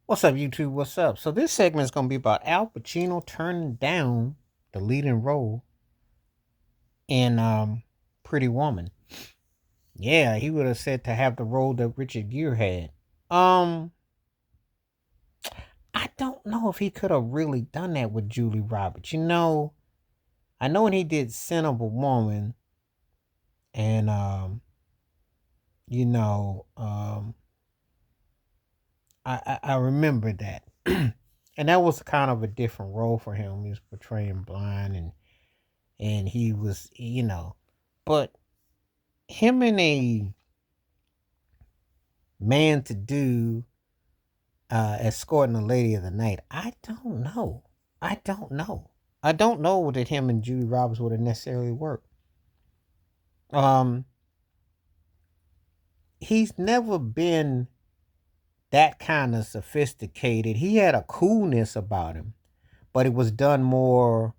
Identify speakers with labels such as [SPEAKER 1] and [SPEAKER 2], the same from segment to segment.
[SPEAKER 1] What's up, YouTube? What's up? So this segment is going to be about Al Pacino turning down the leading role in Pretty Woman. Yeah, he would have said to have the role that Richard Gere had. Um, I don't know if he could have really done that with Julie Roberts. I know when he did Sin of a Woman, and you know, I remember that, and that was kind of a different role for him. He was portraying blind and he was, but him and a man to do escorting a lady of the night, I don't know. I don't know. I don't know that him and Judy Roberts would have necessarily worked. Um, he's never been that kind of sophisticated. He had a coolness about him, but it was done more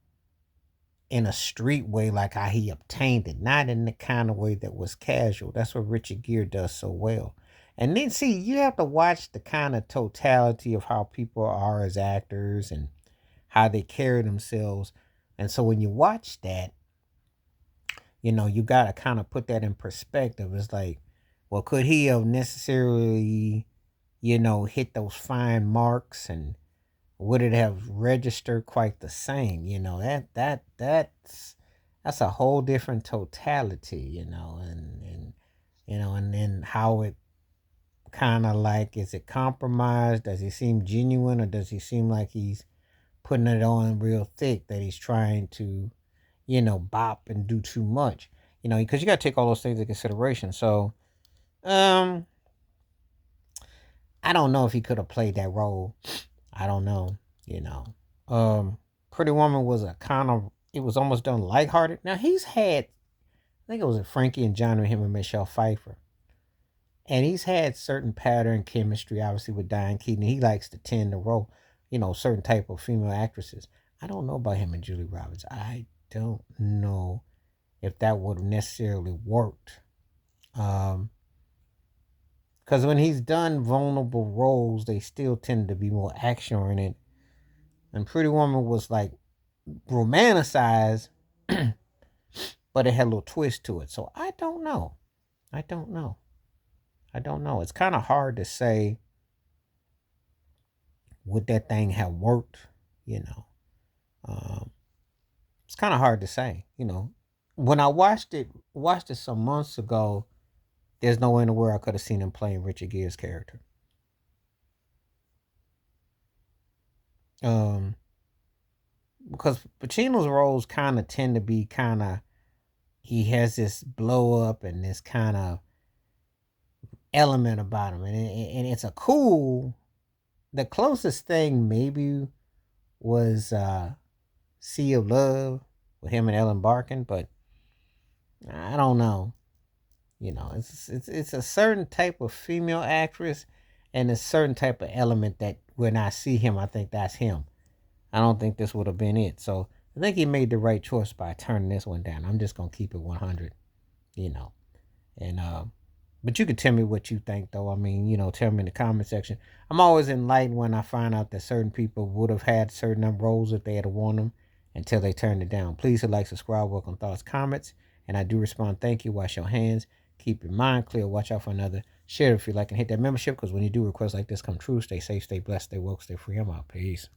[SPEAKER 1] in a street way, like how he obtained it, not in the kind of way that was casual. That's what Richard Gere does so well. And then see, you have to watch the kind of totality of how people are as actors and how they carry themselves. And so when you watch that, you got to kind of put that in perspective. It's like, well, could he have necessarily, hit those fine marks, and would it have registered quite the same? That's a whole different totality, and then how it kind of like, is it compromised? Does he seem genuine, or does he seem like he's putting it on real thick, that he's trying to, bop and do too much? Because you got to take all those things into consideration. So, um, I don't know if he could have played that role. I don't know, you know. Um, Pretty Woman was a kind of, it was almost done lighthearted. Now he's had, I think it was a Frankie and Johnny with him and Michelle Pfeiffer. And he's had certain pattern chemistry, obviously, with Diane Keaton. He likes to tend to role, certain type of female actresses. I don't know about him and Julie Roberts. I don't know if that would have necessarily worked. Because when he's done vulnerable roles, they still tend to be more action oriented. And Pretty Woman was like romanticized, but it had a little twist to it. So I don't know. I don't know. I don't know. It's kind of hard to say would that thing have worked. You know, um, it's kind of hard to say. When I watched it some months ago. There's no way in the world I could have seen him playing Richard Gere's character. Um, because Pacino's roles kind of tend to be kind of, he has this blow up and this kind of element about him, and it's a cool. The closest thing maybe was Sea of Love with him and Ellen Barkin, but I don't know. It's a certain type of female actress and a certain type of element that when I see him, I think that's him. I don't think this would have been it. So I think he made the right choice by turning this one down. I'm just gonna keep it 100, you know. And but you can tell me what you think, though. I mean, tell me in the comment section. I'm always enlightened when I find out that certain people would have had certain roles if they had won them until they turned it down. Please hit like, subscribe, welcome thoughts, comments, and I do respond. Thank you. Wash your hands. Keep your mind clear. Watch out for another. Share if you like and hit that membership, because when you do requests like this come true, stay safe, stay blessed, stay woke, stay free. I'm out. Peace.